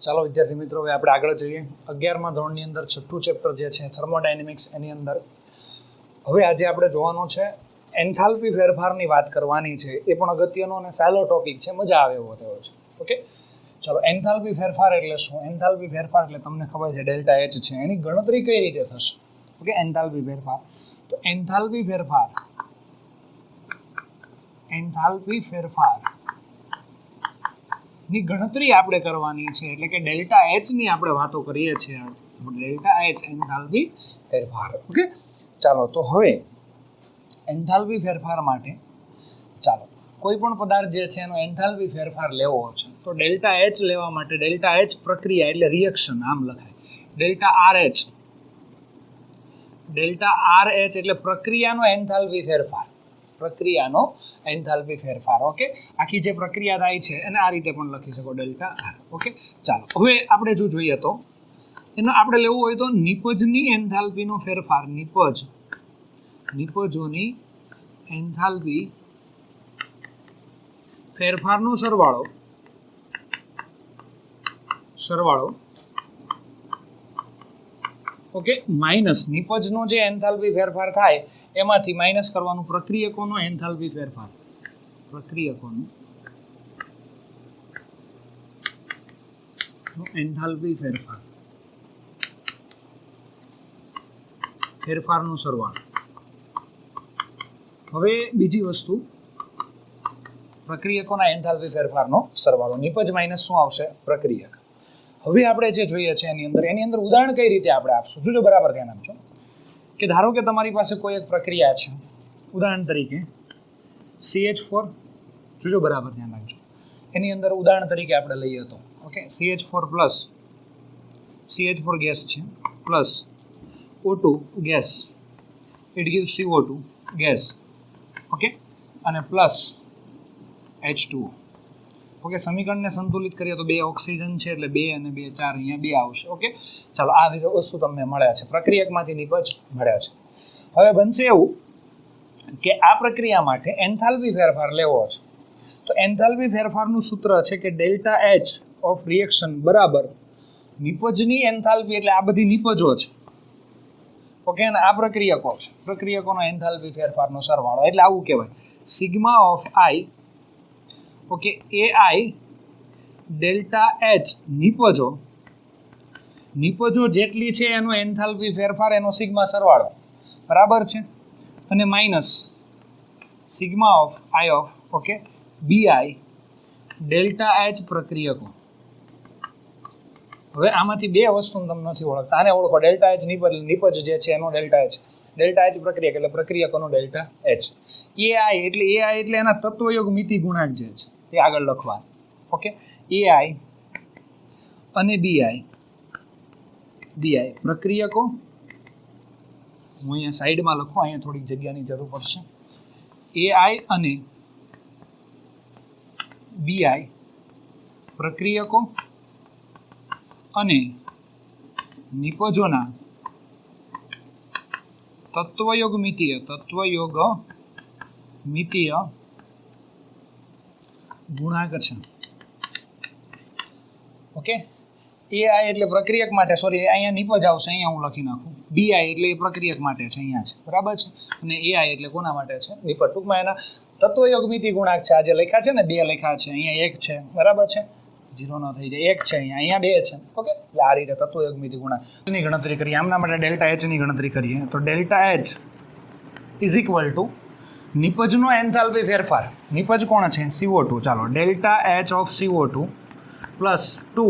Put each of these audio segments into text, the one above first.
ચાલો વિદ્યાર્થી મિત્રો, હવે આપણે આગળ જઈએ. 11મા ધોરણની અંદર છઠ્ઠું ચેપ્ટર જે છે થર્મોડાયનેમિક્સ, એની અંદર હવે આજે આપણે જોવાનો છે એન્થાલ્પી ફેરફારની વાત કરવાની છે. એ પણ અગત્યનો અને સહેલો ટોપિક છે, મજા આવે એવો થયો છે. ઓકે, ચાલો. એન્થાલ્પી ફેરફાર એટલે શું? એન્થાલ્પી ફેરફાર એટલે તમને ખબર છે ડેલ્ટા એચ છે, એની ગણતરી કઈ રીતે થશે? ઓકે, એન્થાલ્પી ફેરફાર. તો એન્થાલ્પી ફેરફાર ની ગણતરી આપણે કરવાની છે, એટલે કે ડેલ્ટા એચ ની આપણે વાતો કરીએ છીએ. ડેલ્ટા એચ એન્થાલ્પી ફેરફાર. ઓકે, ચાલો. તો હવે એન્થાલ્પી ફેરફાર માટે ચાલો કોઈ પણ પદાર્થ જે છે એનો એન્થાલ્પી ફેરફાર લેવો છે, તો ડેલ્ટા એચ લેવા માટે ડેલ્ટા એચ પ્રક્રિયા એટલે રિએક્શન આમ લખાય. ડેલ્ટા આર એચ એટલે પ્રક્રિયાનો એન્થાલ્પી ફેરફાર. ઓકે, આખી જે પ્રક્રિયા થાય છે એને આ રીતે પણ લખી શકો, ડેલ્ટા આર. ઓકે, ચાલો. હવે આપણે જો જોઈએ તો એનો આપણે લેવું હોય તો નિપજની એન્થાલ્પીનો ફેરફાર, નિપજોની એન્થાલ્પી ફેરફારનો સરવાળો ઓકે, માઇનસ નિપજનો જે એન્થાલ્પી ફેરફાર થાય એમાંથી માઇનસ કરવાનું પ્રક્રિયકોનો એન્થાલ્પી ફેરફાર. ફેરફારનો સરવાળો. હવે બીજી વસ્તુ, પ્રક્રિયકોના એન્થાલ્પી ફેરફારનો સરવાળો. નિપજ માઇનસ શું આવશે? પ્રક્રિયક. હવે આપણે જે જોઈએ છે એની અંદર ઉદાહરણ કઈ રીતે આપણે આપશું, જોજો, બરાબર ધ્યાન આપજો. કે ધારો કે તમારી પાસે કોઈ એક પ્રક્રિયા છે, ઉદાહરણ તરીકે CH4, જોજો, બરાબર ધ્યાન રાખજો. એની અંદર ઉદાહરણ તરીકે આપણે લઈએ તો ઓકે, CH4 ગેસ છે plus O2 gas, it gives CO2 gas. Okay, અને પ્લસ H2O. ઓકે, સમીકરણને સંતુલિત કરીએ તો 2 ઓક્સિજન છે એટલે 2 અને 2 4, અહીંયા 2 આવશે. ઓકે, ચાલો. આ વસ્તુ તમને મળ્યા છે, પ્રક્રિયકમાંથી નિપજ મળ્યા છે. હવે બનશે એવું કે આ પ્રક્રિયા માટે એન્થાલ્પી ફેરફાર લેવો છે, તો એન્થાલ્પી ફેરફારનું સૂત્ર છે કે ડેલ્ટા એચ ઓફ રિએક્શન બરાબર નિપજની એન્થાલ્પી, એટલે આ બધી નિપજો છે. ઓકે, અને આ પ્રક્રિયકો છે, પ્રક્રિયકોનો એન્થાલ્પી ફેરફારનો સરવાળો, એટલે આવું કહેવાય sigma of I. Okay, AI delta H નિપજો જેટલી છે એનો એન્થાલ્પી ફેરફાર, એનો સિગ્મા સરવાળો, બરાબર છે, અને minus sigma of I of okay BI delta H પ્રક્રિયકો. હવે આમાંથી બે વસ્તુ તમે નથી ઓળખતા, આને ઓળખો, ડેલ્ટા એચ નિપજ જે છે એનો ડેલ્ટા એચ, ડેલ્ટા એચ પ્રક્રિયક એટલે પ્રક્રિયકોનો ડેલ્ટા એચ. AI એટલે એના તત્વયોગ મિતિ ગુણાંક જે છે તે આગળ લખવા. ઓકે, AI અને BI પ્રક્રિયકો. હું અહીંયા સાઈડમાં લખું, અહીંયા થોડીક જગ્યાની જરૂર પડશે. AI અને BI પ્રક્રિયકો અને નિપજોના તત્વયોગ મિતીય ગુણાંક છે. ઓકે, AI એટલે પ્રક્રિયક માટે, સોરી, અહીંયા નિપજ આવશે, અહીંયા હું લખી નાખું. BI એટલે એ પ્રક્રિયક માટે છે, અહીંયા છે, બરાબર છે, અને AI એટલે કોના માટે છે? નિપજ. ટૂંકમાં એના તત્વયોગ મિતિ ગુણાંક છે. આ જે લખ્યા છે ને, 2 લખ્યા છે, અહીંયા 1 છે, બરાબર છે, 0 ન થઈ જાય, 1 છે, અહીંયા 2 છે. ઓકે, એટલે આ રીતે તત્વયોગ મિતિ ગુણાંક ની ગણતરી કરીએ. આમના માટે ડેલ્ટા એચ ની ગણતરી કરીએ તો delta H is equal to નિપજનો એન્થાલ્પી ફેરફાર. નિપજ કોણ છે? CO2. ચાલો, delta H of CO2 plus 2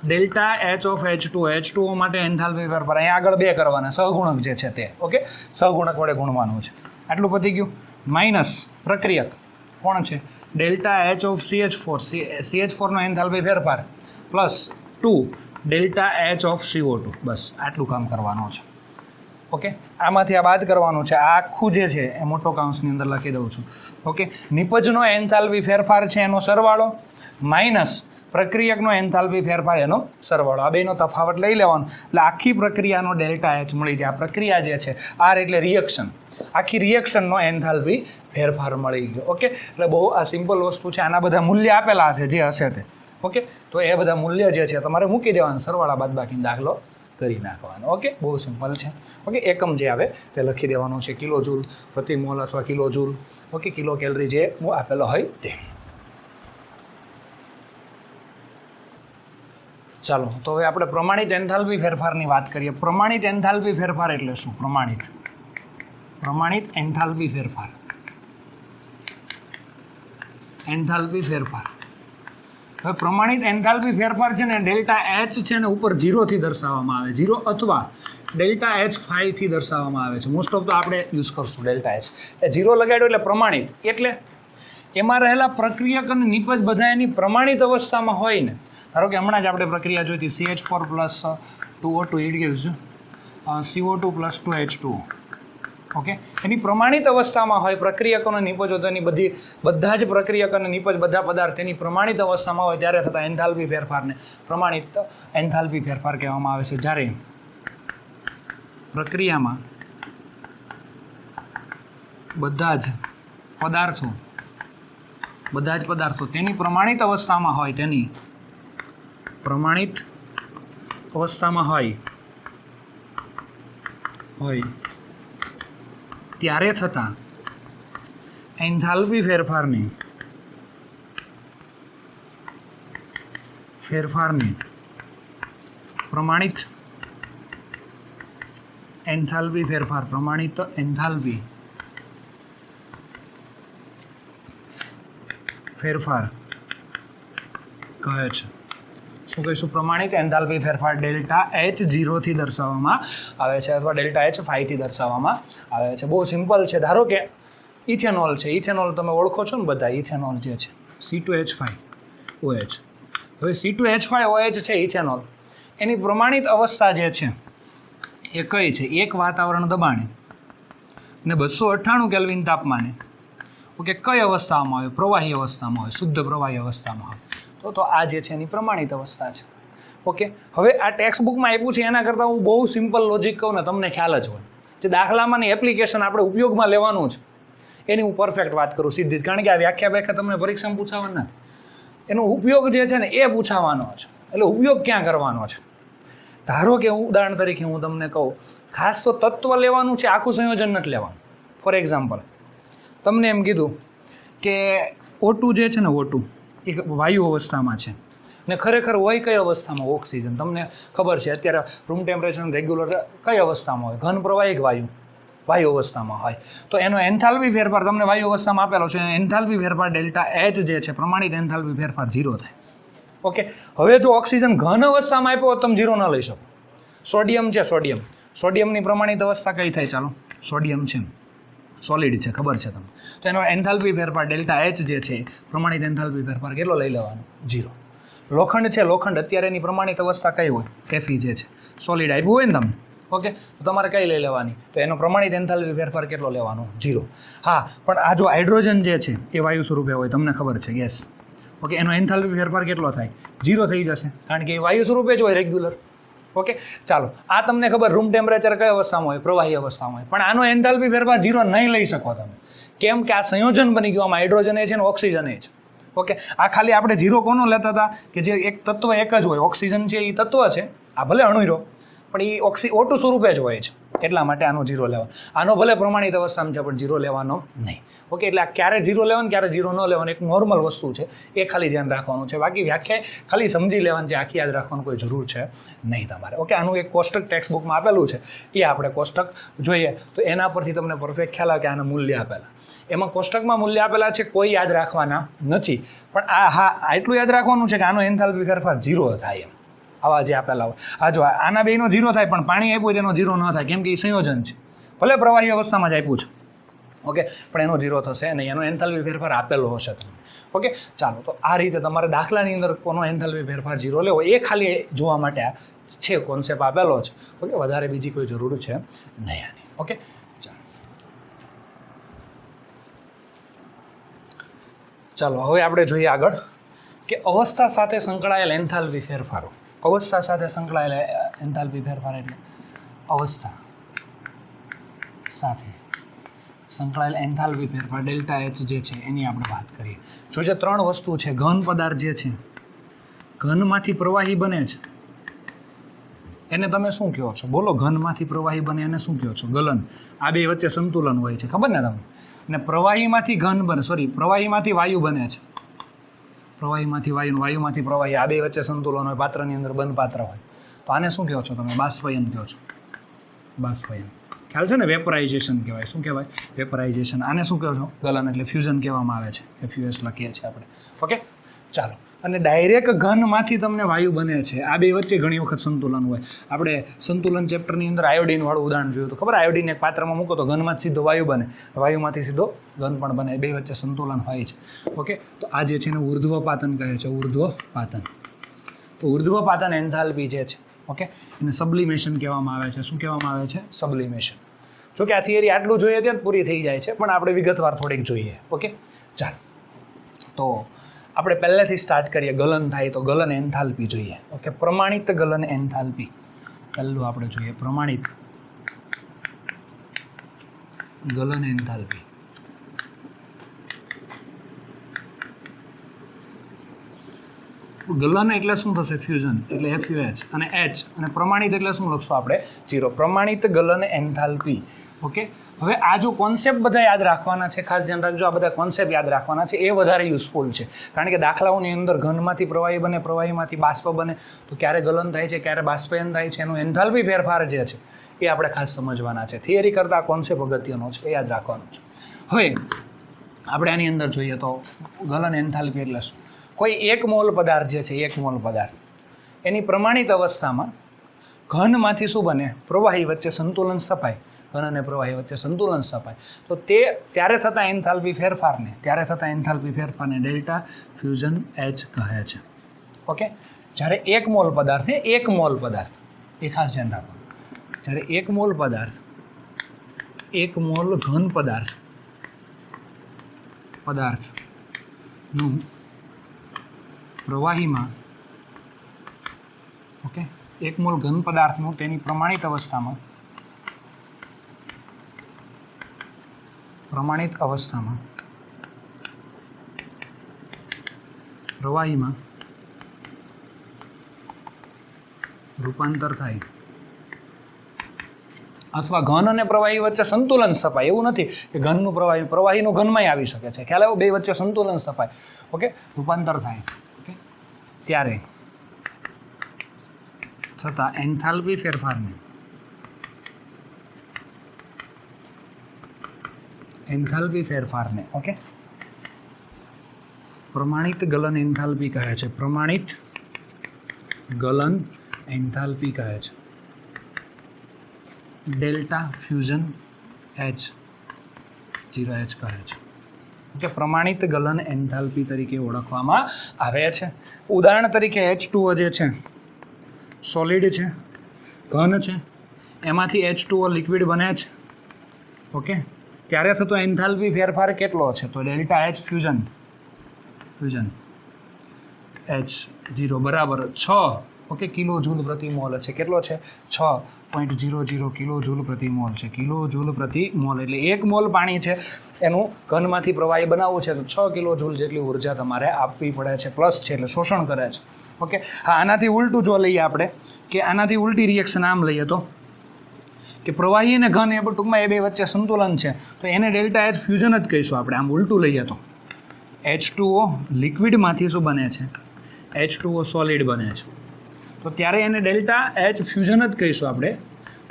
delta H of H2O માટે એન્થાલ્પી ફેરફાર. અહીંયા આગળ 2 કરવાના, સહગુણક જે છે તે. ઓકે, સહગુણક વડે ગુણવાનું છે. આટલું પતી ગયું. માઇનસ પ્રક્રિયક કોણ છે? ડેલ્ટા એચ ઓફ CH4 નો એન્થાલ્પી ફેરફાર plus 2 delta H of CO2. બસ આટલું કામ કરવાનું છે. ઓકે, આમાંથી આ બાદ કરવાનું છે. આ આખું જે છે એ મોટો કાઉન્સની અંદર લખી દઉં છું. ઓકે, નિપજનો એન્થાલ્પી ફેરફાર છે એનો સરવાળો માઇનસ પ્રક્રિયકનો એન્થાલ્પી ફેરફાર એનો સરવાળો. આ બેનો તફાવત લઈ લેવાનો એટલે આખી પ્રક્રિયાનો ડેલ્ટા એચ મળી જાય. આ પ્રક્રિયા જે છે, આર એટલે રિએક્શન, આખી રિએક્શનનો એન્થાલ્પી ફેરફાર મળી ગયો. ઓકે, એટલે બહુ આ સિમ્પલ વસ્તુ છે. આના બધા મૂલ્ય આપેલા હશે જે હશે તે. ઓકે, તો એ બધા મૂલ્ય જે છે તમારે મૂકી દેવાનું, સરવાળા બાદબાકીનો દાખલો કરી નાખવાનો. ઓકે, બહુ સિમ્પલ છે. ઓકે, એકમ જે આવે તે લખી દેવાનું છે, કિલો જૂલ પ્રતિ મોલ અથવા kilo joule. Okay, kilo calorie જે આપેલો હોય તે. ચાલો, તો હવે આપણે પ્રમાણિત એન્થાલ્પી ફેરફારની વાત કરીએ. પ્રમાણિત એન્થાલ્પી ફેરફાર એટલે શું? પ્રમાણિત એન્થાલ્પી ફેરફાર. એન્થાલ્પી ફેરફાર. હવે પ્રમાણિત એન્થાલ્પી ફેરફાર છે ને ડેલ્ટા એચ છે ને ઉપર 0 થી દર્શાવવામાં આવે, 0 અથવા ડેલ્ટા એચ 5 થી દર્શાવવામાં આવે છે. મોસ્ટ ઓફ તો આપણે યુઝ કરશું ડેલ્ટા એચ. એ 0 લગાડ્યો એટલે પ્રમાણિત, એટલે એમાં રહેલા પ્રક્રિયક અને નિપજ બધા એની પ્રમાણિત અવસ્થામાં હોય ને. ધારો કે હમણાં જ આપણે પ્રક્રિયા જોઈ હતી, CH4 + 2O2 it gives CO2 + 2H2O. Okay, એની પ્રમાણિત અવસ્થામાં હોય પ્રક્રિયક અને નિપજો, તો એની બધા જ પ્રક્રિયક અને નિપજ બધા પદાર્થ એની પ્રમાણિત અવસ્થામાં હોય ત્યારે થતા એન્થાલ્પી ફેરફારને પ્રમાણિત એન્થાલ્પી ફેરફાર કહેવામાં આવે છે. જ્યારે પ્રક્રિયામાં બધા જ પદાર્થો તેની પ્રમાણિત અવસ્થામાં હોય, તેની પ્રમાણિત અવસ્થામાં હોય ત્યારે થતા એન્થાલ્પી ફેરફારને પ્રમાણિત એન્થાલ્પી ફેરફાર કહે છે. શું કહીશું? પ્રમાણિત એન્થાલ્પી ફેરફાર ડેલ્ટા એચ 0 થી દર્શાવવામાં આવે છે અથવા ડેલ્ટા એચ 5 થી દર્શાવવામાં આવે છે. બહુ સિમ્પલ છે. ધારો કે ઇથેનોલ છે, ઇથેનોલ તમે ઓળખો છો ને બધા, ઇથેનોલ જે છે C2H5OH. હવે C2H5OH છે ઇથેનોલ, એની પ્રમાણિત અવસ્થા જે છે એ કઈ છે? એક વાતાવરણ દબાણે ને 298 કેલ્વિન તાપમાને. ઓકે, કઈ અવસ્થામાં હોય? પ્રવાહી અવસ્થામાં હોય, શુદ્ધ પ્રવાહી અવસ્થામાં હોય. તો આ જે છે એની પ્રમાણિત અવસ્થા છે. ઓકે, હવે આ ટેક્સ્ટ બુકમાં આપ્યું છે એના કરતાં હું બહુ સિમ્પલ લોજિક કહું ને તમને ખ્યાલ જ હોય. જે દાખલામાંની એપ્લિકેશન આપણે ઉપયોગમાં લેવાનું છે એની હું પરફેક્ટ વાત કરું સીધી જ, કારણ કે આ વ્યાખ્યા તમને પરીક્ષામાં પૂછાવાના નથી. એનો ઉપયોગ જે છે ને એ પૂછાવાનો છે. એટલે ઉપયોગ ક્યાં કરવાનો છે? ધારો કે ઉદાહરણ તરીકે હું તમને કહું, ખાસ તો તત્વ લેવાનું છે, આખું સંયોજન નથી લેવાનું. ફોર એક્ઝામ્પલ તમને એમ કીધું કે O2 જે છે ને, O2 એ વાયુ અવસ્થામાં છે ને ખરેખર હોય કઈ અવસ્થામાં? ઓક્સિજન. તમને ખબર છે અત્યારે રૂમ ટેમ્પરેચર રેગ્યુલર કઈ અવસ્થામાં હોય? ઘન પ્રવાહી વાયુ અવસ્થામાં હોય. તો એનો એન્થાલ્પી ફેરફાર તમને વાયુ અવસ્થામાં આપેલો છે, એન્થાલ્પી ફેરફાર ડેલ્ટા એચ જે છે પ્રમાણિત એન્થાલ્પી ફેરફાર 0 થાય. ઓકે, હવે જો ઓક્સિજન ઘન અવસ્થામાં આપ્યો તો તમે 0 ન લઈ શકો. સોડિયમ છે, સોડિયમની પ્રમાણિત અવસ્થા કઈ થાય? ચાલો, સોડિયમ છે, સોલિડ છે, ખબર છે તમને. તો એનો એન્થાલ્પી ફેરફાર ડેલ્ટા એચ જે છે પ્રમાણિત એન્થાલ્પી ફેરફાર કેટલો લઈ લેવાનો? 0. લોખંડ છે, લોખંડ અત્યારે એની પ્રમાણિત અવસ્થા કઈ હોય? Fe જે છે, સોલિડ આપ્યું હોય ને તમને. ઓકે, તો તમારે કઈ લઈ લેવાની? તો એનો પ્રમાણિત એન્થાલ્પી ફેરફાર કેટલો લેવાનો? 0. હા, પણ આ જો હાઇડ્રોજન જે છે એ વાયુ સ્વરૂપે હોય, તમને ખબર છે, ગેસ. ઓકે, એનો એન્થાલ્પી ફેરફાર કેટલો થાય? 0 થઈ જશે, કારણ કે એ વાયુ સ્વરૂપે જ હોય રેગ્યુલર. ઓકે, ચાલો, આ તમને ખબર રૂમ ટેમ્પરેચર કઈ અવસ્થામાં હોય? પ્રવાહી અવસ્થામાં હોય. પણ આનો એન્થાલ્પી ફેરફાર 0 નહીં લઈ શકો તમે. કેમ કે આ સંયોજન બની ગયું, આમાં હાઇડ્રોજન એ છે ને ઓક્સિજન એ છે. ઓકે, આ ખાલી આપણે 0 કોનો લેતા હતા કે જે એક તત્વ એક જ હોય, ઓક્સિજન છે એ તત્વ છે, આ ભલે અણુરો પણ એ O2 સ્વરૂપે જ હોય છે, એટલા માટે આનો 0 લેવાનો. આનો ભલે પ્રમાણિત અવસ્થામાં છે પણ 0 લેવાનો નહીં. ઓકે, એટલે આ ક્યારે 0 લેવાનું, ક્યારે 0 ન લેવાનું, એક નોર્મલ વસ્તુ છે, એ ખાલી ધ્યાન રાખવાનું છે. બાકી વ્યાખ્યા ખાલી સમજી લેવાની છે, આખી યાદ રાખવાનું કોઈ જરૂર છે નહીં તમારે. ઓકે, આનું એક કોષ્ટક ટેક્સ્ટ બુકમાં આપેલું છે, એ આપણે કોષ્ટક જોઈએ તો એના પરથી તમને પરફેક્ટ ખ્યાલ આવે કે આના મૂલ્ય આપેલા. એમાં કોષ્ટકમાં મૂલ્ય આપેલા છે, કોઈ યાદ રાખવાના નથી. પણ એટલું યાદ રાખવાનું છે કે આનો એન્થાલ્પી ફેરફાર 0 થાય એમ. આવા જે આપેલા હોય, આ જો આના બેનો 0 થાય પણ પાણી આપ્યું તેનો 0 ન થાય, કેમ કે એ સંયોજન છે, ભલે પ્રવાહી અવસ્થામાં જ આપ્યું છે. ઓકે, પણ એનો 0 થશે નહીં, એનો એન્થાલ્પી ફેરફાર આપેલો હશે તમને. ઓકે, ચાલો, તો આ રીતે તમારે દાખલાની અંદર કોનો એન્થાલ્પી ફેરફાર 0 લેવો એ ખાલી જોવા માટે છે કોન્સેપ્ટ આપેલો છે. ઓકે, વધારે બીજી કોઈ જરૂર છે નહીં આની. ઓકે, ચાલો હવે આપણે જોઈએ આગળ કે અવસ્થા સાથે સંકળાયેલ એન્થાલ્પી ફેરફારો. અવસ્થા સાથે સંકળાયેલા એન્થાલ્પી ફેરફાર એટલે અવસ્થા સાથે સંકળાયેલ એન્થાલ્પી ફેરફાર ડેલ્ટા એચ જે છે એની આપણે વાત કરીએ. જો જે 3 વસ્તુ છે, ઘન પદાર્થ જે છે, ઘનમાંથી પ્રવાહી બને છે, એને તમે શું કહો છો? બોલો, ઘનમાંથી પ્રવાહી બને એને શું કહો છો? ગલન. આ બે વચ્ચે સંતુલન હોય છે, ખબર ને તમને? અને પ્રવાહીમાંથી ઘન બને, પ્રવાહીમાંથી વાયુ બને છે, પ્રવાહીમાંથી વાયુ, વાયુમાંથી પ્રવાહી, આ બે વચ્ચે સંતુલન હોય, પાત્રની અંદર બંધ પાત્ર હોય, તો આને શું કહો છો તમે? બાષ્પયન કહો છો. બાષ્પયન ખ્યાલ છે ને? વેપરાઇઝેશન કહેવાય. શું કહેવાય? વેપરાઇઝેશન. આને શું કહો છો? ગલન. એટલે ફ્યુઝન કહેવામાં આવે છે. FUS લખીએ છીએ આપણે. ઓકે, ચાલો. અને ડાયરેક્ટ ઘનમાંથી તમને વાયુ બને છે, આ બે વચ્ચે ઘણી વખત સંતુલન હોય. આપણે સંતુલન ચેપ્ટરની અંદર આયોડિન વાળું ઉદાહરણ જોયું તો ખબર? આયોડિન એક પાત્રમાં મૂકો તો ઘનમાંથી સીધો વાયુ બને, વાયુમાંથી સીધો ઘન પણ બને, બે વચ્ચે સંતુલન હોય છે. ઓકે, તો આ જે છે એને ઉર્ધ્વપાતન કહે છે. ઉર્ધ્વપાતન. તો ઉર્ધ્વપાતન એન્થાલ્પી જે છે, ઓકે, એને સબ્લિમેશન કહેવામાં આવે છે. શું કહેવામાં આવે છે? સબ્લિમેશન. જો કે આ થિયરી આટલું જોઈએ ત્યાં પૂરી થઈ જાય છે, પણ આપણે વિગતવાર થોડીક જોઈએ. ઓકે, ચાલો. તો આપણે પહેલેથી સ્ટાર્ટ કરીએ. ગલન થાય તો ગલન એન્થાલ્પી જોઈએ. ઓકે, પ્રમાણિત ગલન એન્થાલ્પી પહેલું આપણે જોઈએ. પ્રમાણિત ગલન એન્થાલ્પી. ગલન એટલે શું થશે? ફ્યુઝન એટલે FUH અને H, અને પ્રમાણિત એટલે શું લખશું આપણે? 0. પ્રમાણિત ગલન એન્થાલ્પી. ઓકે, હવે આ જો કોન્સેપ્ટ બધા યાદ રાખવાના છે, ખાસ ધ્યાન રાખજો, આ બધા કોન્સેપ્ટ યાદ રાખવાના છે, એ વધારે યુઝફુલ છે. કારણ કે દાખલાઓની અંદર ઘનમાંથી પ્રવાહી બને, પ્રવાહીમાંથી બાષ્પ બને, તો ક્યારે ગલન થાય છે, ક્યારે બાષ્પયન થાય છે, એનું એન્થાલ્પી ફેરફાર જે છે એ આપણે ખાસ સમજવાના છે. થિયરી કરતાં કોન્સેપ્ટ અગત્યનો છે, એ યાદ રાખવાનો છે. હવે આપણે આની અંદર જોઈએ તો ગલન એન્થાલ્પી એટલે શું? કોઈ એક મોલ પદાર્થ જે છે, એક મોલ પદાર્થ, એની પ્રમાણિત અવસ્થામાં ઘનમાંથી શું બને? પ્રવાહી વચ્ચે સંતુલન સ્થપાય. ઘન અને પ્રવાહી વચ્ચે સંતુલન સ્થપાય તો તે ત્યારે થતા એન્થાલ્પી ફેરફારને ડેલ્ટા ફ્યુઝન H કહે છે. ઓકે, જ્યારે એક મોલ પદાર્થ, એક મોલ પદાર્થ, એ ખાસ ધ્યાન રાખવાનું. જ્યારે એક મોલ પદાર્થ, એક મોલ ઘન પદાર્થનું પ્રવાહીમાં, ઓકે, એક મોલ ઘન પદાર્થનું તેની પ્રમાણિત અવસ્થામાં પ્રવાહીમાં રૂપાંતર થાય, અથવા ઘન અને પ્રવાહી વચ્ચે સંતુલન સ્થપાય. એવું નથી કે ઘનનું પ્રવાહીનું ઘનમાંય આવી શકે છે. ખ્યાલ આવ્યો? બે વચ્ચે સંતુલન સ્થપાય, ઓકે, રૂપાંતર થાય, ઓકે, ત્યારે થતા એન્થાલ્પી ફેરફારને ઓકે, પ્રમાણિત ગલન એન્થાલ્પી કહે છે. પ્રમાણિત ગલન એન્થાલ્પી કહે છે. ડેલ્ટા ફ્યુઝન H 0H કહે છે. ઓકે, પ્રમાણિત ગલન એન્થાલ્પી તરીકે ઓળખવામાં આવે છે. ઉદાહરણ તરીકે H2O જે છે, સોલિડ છે, ઘન છે, એમાંથી H2O લિક્વિડ બને છે. ઓકે, ત્યારે થતો એન્થાલ્પી ફેરફાર કેટલો છે? તો ડેલ્ટા H ફ્યુઝન H0 બરાબર 6, ઓકે, કિલો જૂલ પ્રતિ મોલ છે. કેટલો છે? 6.00 કિલો જૂલ પ્રતિ મોલ છે. કિલો જૂલ પ્રતિ મોલ એટલે 1 મોલ પાણી છે, એનું ઘનમાંથી પ્રવાહી બનાવવું છે તો 6 કિલો જૂલ જેટલી ઉર્જા તમારે આપવી પડે છે. પ્લસ છે એટલે શોષણ કરે છે. ઓકે, હા, આનાથી ઉલટું જો લઈએ આપણે, કે આનાથી ઉલટી રિએક્શન આમ લઈએ તો કે પ્રવાહી અને ઘન એ ટૂંકમાં એ બે વચ્ચે સંતુલન છે, તો એને ડેલ્ટા H ફ્યુઝન જ કહીશું આપણે. આમ ઉલટું લઈએ તો H2O લિક્વિડમાંથી શું બને છે? H2O સોલિડ બને છે, તો ત્યારે એને ડેલ્ટા H ફ્યુઝન જ કહીશું આપણે,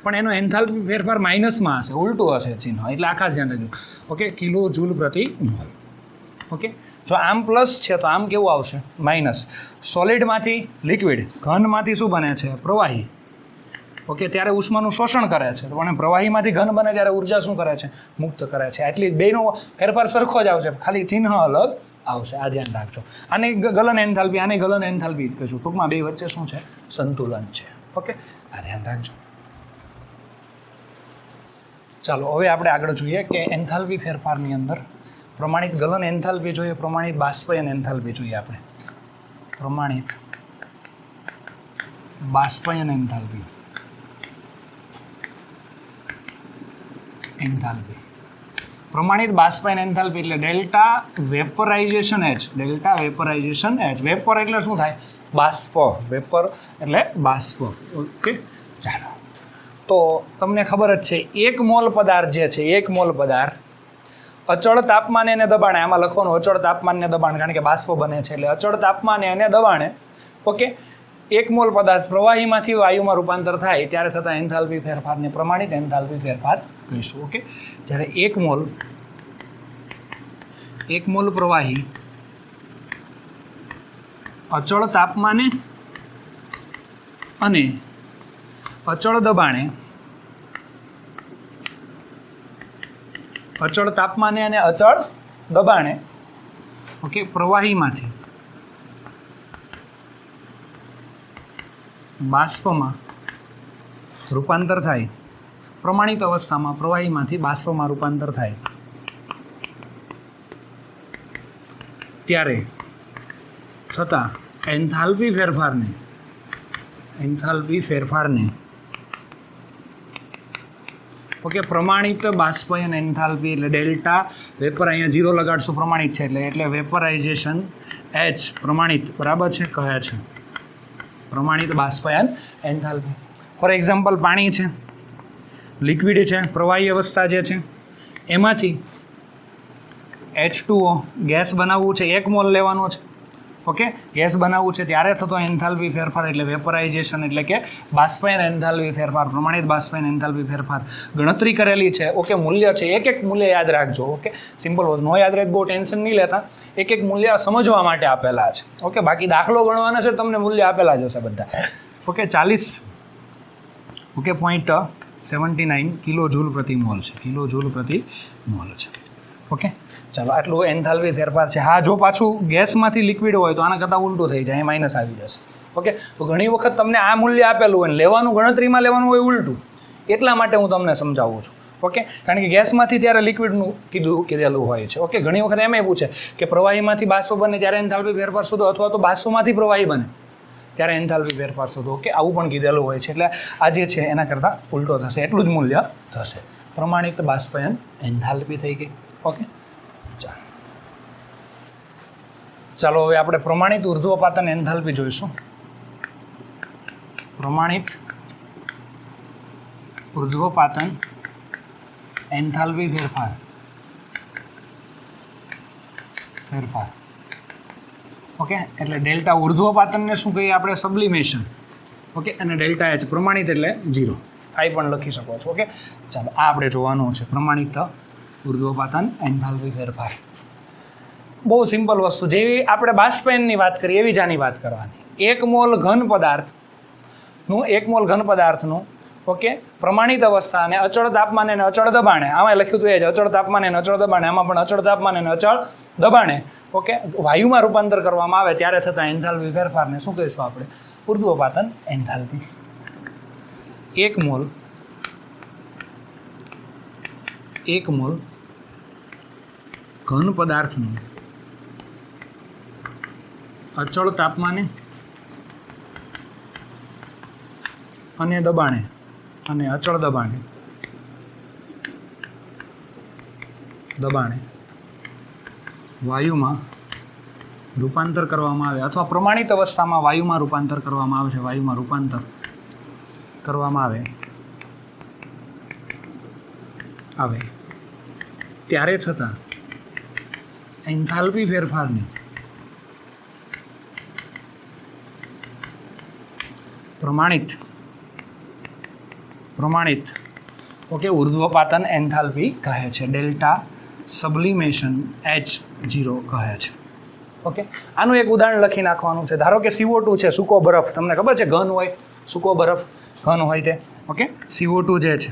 પણ એનો એન્થાલ્પી ફેરફાર માઇનસમાં હશે, ઉલટું હશે ચિહ્ન, એટલે આખા ધ્યાન રાખજો. ઓકે, કિલો જૂલ પ્રતિ મોલ. ઓકે, જો આમ પ્લસ છે તો આમ કેવું આવશે? માઇનસ. સોલિડમાંથી લિક્વિડ, ઘનમાંથી શું બને છે? પ્રવાહી. ઓકે, ત્યારે ઉષ્માનું શોષણ કરે છે, પણ પ્રવાહીમાંથી ઘન બને ત્યારે ઉર્જા શું કરે છે? મુક્ત કરે છે. એટલી બેનો ફેરફાર સરખો જ આવશે, ખાલી ચિહ્ન અલગ આવશે. આ ધ્યાન રાખજો. આને ગલન એન્થાલ્પી, આને ગલન એન્થાલ્પી કહીશું. ટૂંકમાં બે વચ્ચે શું છે? સંતુલન છે. ઓકે, આ ધ્યાન રાખજો. ચાલો હવે આપણે આગળ જોઈએ કે એન્થાલ્પી ફેરફારની અંદર પ્રમાણિત ગલન એન્થાલ્પી જોઈએ, પ્રમાણિત બાષ્પયન એન્થાલ્પી જોઈએ આપણે. પ્રમાણિત બાષ્પયન એન્થાલ્પી. પ્રમાણિત બાષ્પીભવન એન્થાલ્પી એટલે delta vaporisation H, delta vaporisation H. Vapour એટલે શું થાય? બાષ્પ. વેપર એટલે બાષ્પ. ઓકે, ચાલો. તો તમને ખબર જ છે 1 મોલ પદાર્થ જે છે, 1 મોલ પદાર્થ અચળ તાપમાને અને દબાણે, આમાં લખવાનું અચળ તાપમાન ને દબાણ, કારણ કે બાષ્પ બને છે એટલે અચળ તાપમાને અને દબાણે, ઓકે, 1 મોલ પદાર્થ પ્રવાહીમાંથી વાયુમાં રૂપાંતર થાય ત્યારે થતા એન્થાલ્પી ફેરફારને પ્રમાણિત એન્થાલ્પી ફેરફાર કહીશું. ઓકે, જ્યારે 1 મોલ પ્રવાહી અચળ તાપમાને અને અચળ દબાણે, અચળ તાપમાને અને અચળ દબાણે, ઓકે, પ્રવાહીમાંથી બાષ્પમાં રૂપાંતર થાય, પ્રમાણિત અવસ્થામાં પ્રવાહીમાંથી બાષ્પમાં રૂપાંતર થાય ત્યારે થતા એન્થાલ્પી ફેરફારને ઓકે, પ્રમાણિત બાષ્પીભવન એન્થાલ્પી એટલે ડેલ્ટા વેપર, અહીંયા 0 લગાડશું, પ્રમાણિત છે એટલે વેપરાઇઝેશન એચ પ્રમાણિત, બરાબર છે, કહે છે પ્રમાણિત બાષ્પીભવન એન્થાલ્પી. ફોર એક્ઝામ્પલ, પાણી છે, લિક્વિડ છે, પ્રવાહી અવસ્થા જે છે એમાંથી H2O ગેસ બનાવવું છે, 1 મોલ લેવાનો છે, ઓકે, ગેસ બનાવવું છે ત્યારે થતો એન્થાલ્પી ફેરફાર એટલે વેપરાઇઝેશન એટલે કે બાષ્પીભવન એન્થાલ્પી ફેરફાર, પ્રમાણિત બાષ્પીભવન એન્થાલ્પી ફેરફાર. ગણતરી કરેલી છે, ઓકે, મૂલ્ય છે, એક મૂલ્ય યાદ રાખજો. ઓકે, સિમ્પલ નો યાદ રહે, બહુ ટેન્શન નહીં લેતા, એક મૂલ્ય સમજવા માટે આપેલા છે. ઓકે, બાકી દાખલો ગણવાના છે, તમને મૂલ્ય આપેલા જ હશે બધા. ઓકે, 40, ઓકે, 0.79 કિલો જૂલ પ્રતિ મોલ છે, કિલો જૂલ પ્રતિ મોલ છે. ઓકે, ચાલો, આટલું એન્થાલ્પી ફેરફાર છે. હા, જો પાછું ગેસમાંથી લિક્વિડ હોય તો આના કરતાં ઉલટું થઈ જાય, માઇનસ આવી જશે. ઓકે, તો ઘણી વખત તમને આ મૂલ્ય આપેલું હોય ને લેવાનું ગણતરીમાં લેવાનું હોય ઉલટું, એટલા માટે હું તમને સમજાવું છું. ઓકે, કારણ કે ગેસમાંથી ત્યારે લિક્વિડનું કીધેલું હોય છે. ઓકે, ઘણી વખત એમ પૂછે કે પ્રવાહીમાંથી બાષ્પ બને ત્યારે એન્થાલ્પી ફેરફાર શોધો, અથવા તો બાષ્પમાંથી પ્રવાહી બને ત્યારે એન્થાલ્પી ફેરફાર શોધો. ઓકે, આવું પણ કીધેલું હોય છે, એટલે આ જે છે એના કરતાં ઉલટો થશે, એટલું જ મૂલ્ય થશે. પ્રમાણિત બાષ્પીભવન એન્થાલ્પી થઈ ગઈ. ઓકે, ચાલો હવે આપણે પ્રમાણિત ઉર્ધ્વપાતન એન્થાલ્પી જોઈશું. પ્રમાણિત ઉર્ધ્વપાતન એન્થાલ્પી ફેરફાર. ઓકે, એટલે ડેલ્ટા ઉર્ધ્વપાતનને શું કહીએ આપણે? સબ્લિમેશન. ઓકે, અને ડેલ્ટા એચ પ્રમાણિત એટલે 0, આ પણ લખી શકો છો. ઓકે, ચાલો, આ આપણે જોવાનું છે, પ્રમાણિત ઉર્ધ્વપાતન એન્થાલ્પી ફેરફાર. બહુ સિમ્પલ વસ્તુ, જેવી આપણે બાષ્પીભવનની વાત કરીએ એવી જ આની વાત કરવાની. 1 મોલ ઘન પદાર્થનું ઓકે, પ્રમાણિત અવસ્થા અને અચળ તાપમાને અને અચળ દબાણે, આમાં લખ્યું હતું એ જ, અચળ તાપમાને અને અચળ દબાણે, આમાં પણ અચળ તાપમાને અને અચળ દબાણે, ઓકે, વાયુમાં રૂપાંતર કરવામાં આવે ત્યારે થતા એન્થાલ્પી ફેરફારને શું કહીશું આપણે? ઉર્ધ્વપાતન એન્થાલ્પી. 1 મોલ ઘન પદાર્થનું અચળ તાપમાને અને દબાણે અને અચળ દબાણે વાયુમાં રૂપાંતર કરવામાં આવે, અથવા પ્રમાણિત અવસ્થામાં વાયુમાં રૂપાંતર કરવામાં આવે છે, વાયુમાં રૂપાંતર કરવામાં આવે ત્યારે થતા એન્થાલ્પી ફેરફારને પ્રમાણિત ઓકે, ઉર્ધ્વપાતન એન્થાલ્પી કહે છે, ડેલ્ટા સબ્લિમેશન H0 કહે છે. ઓકે, આનું એક ઉદાહરણ લખી નાખવાનું છે. ધારો કે CO2 છે, સૂકો બરફ, તમને ખબર છે ઘન હોય, સૂકો બરફ ઘન હોય તે. ઓકે, CO2 જે છે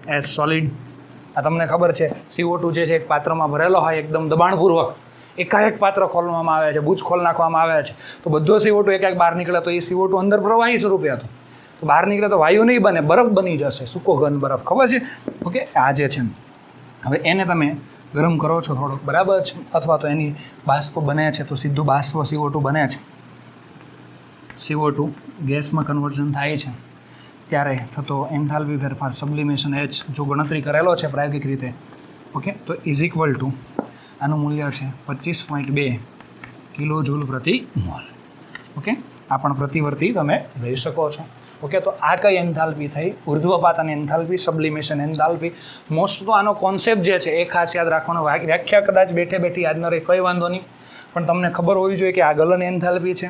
એસ સોલિડ, આ તમને ખબર છે CO2 જે છે એક પાત્રમાં ભરેલો હોય, એકદમ દબાણપૂર્વક એકાએક પાત્ર ખોલવામાં આવે છે, બૂચ ખોલ નાખવામાં આવે છે, તો બધો CO2 એક બહાર નીકળે, તો એ CO2 અંદર પ્રવાહી સ્વરૂપે હતો, તો બહાર નીકળે તો વાયુ નહીં બને, બરફ બની જશે, સૂકો ઘન બરફ, ખબર છે? ઓકે, આ જે છે હવે એને તમે ગરમ કરો છો થોડોક, બરાબર છે, અથવા તો એની બાષ્પ બને છે તો સીધું બાષ્પ CO2 બને છે, CO2 ગેસમાં કન્વર્ઝન થાય છે ત્યારે થતો એન્થાલ્પી ફેરફાર સબ્લિમેશન H જો ગણતરી કરેલો છે પ્રાયોગિક રીતે ઓકે, તો ઇઝ ઇક્વલ ટુ આનું મૂલ્ય છે 25.2 કિલો જૂલ પ્રતિ મોલ. ઓકે, આ પણ પ્રતિવર્તી તમે લઈ શકો છો. ઓકે, તો આ કઈ એન્થાલ્પી થઈ? ઉર્ધ્વપાતન એન્થાલ્પી, સબ્લિમેશન એન્થાલ્પી. મોસ્ટ તો આનો કોન્સેપ્ટ જે છે એ ખાસ યાદ રાખવાનો. વ્યાખ્યા કદાચ બેઠે બેઠી યાદ ન રહે કંઈ વાંધો નહીં, પણ તમને ખબર હોવી જોઈએ કે આ ગલન એન્થાલ્પી છે,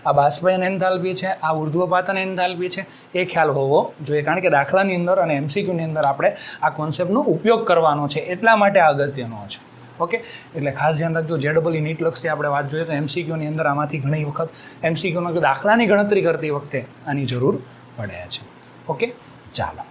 આ બાષ્પયન એન્થાલ્પી છે, આ ઉર્ધ્વપાતન એન્થાલ્પી છે, એ ખ્યાલ હોવો જોઈએ. કારણ કે દાખલાની અંદર અને એમસીક્યુની અંદર આપણે આ કોન્સેપ્ટનો ઉપયોગ કરવાનો છે, એટલા માટે આ અગત્યનો છે. ઓકે, એટલે ખાસ ધ્યાન રાખજો. જેડબલઈ નીટ લક્ષી આપણે વાત જોઈએ તો એમસીક્યુની અંદર આમાંથી ઘણી વખત એમસીક્યુમાં દાખલાની ગણતરી કરતી વખતે આની જરૂર પડે છે. ઓકે, ચાલો.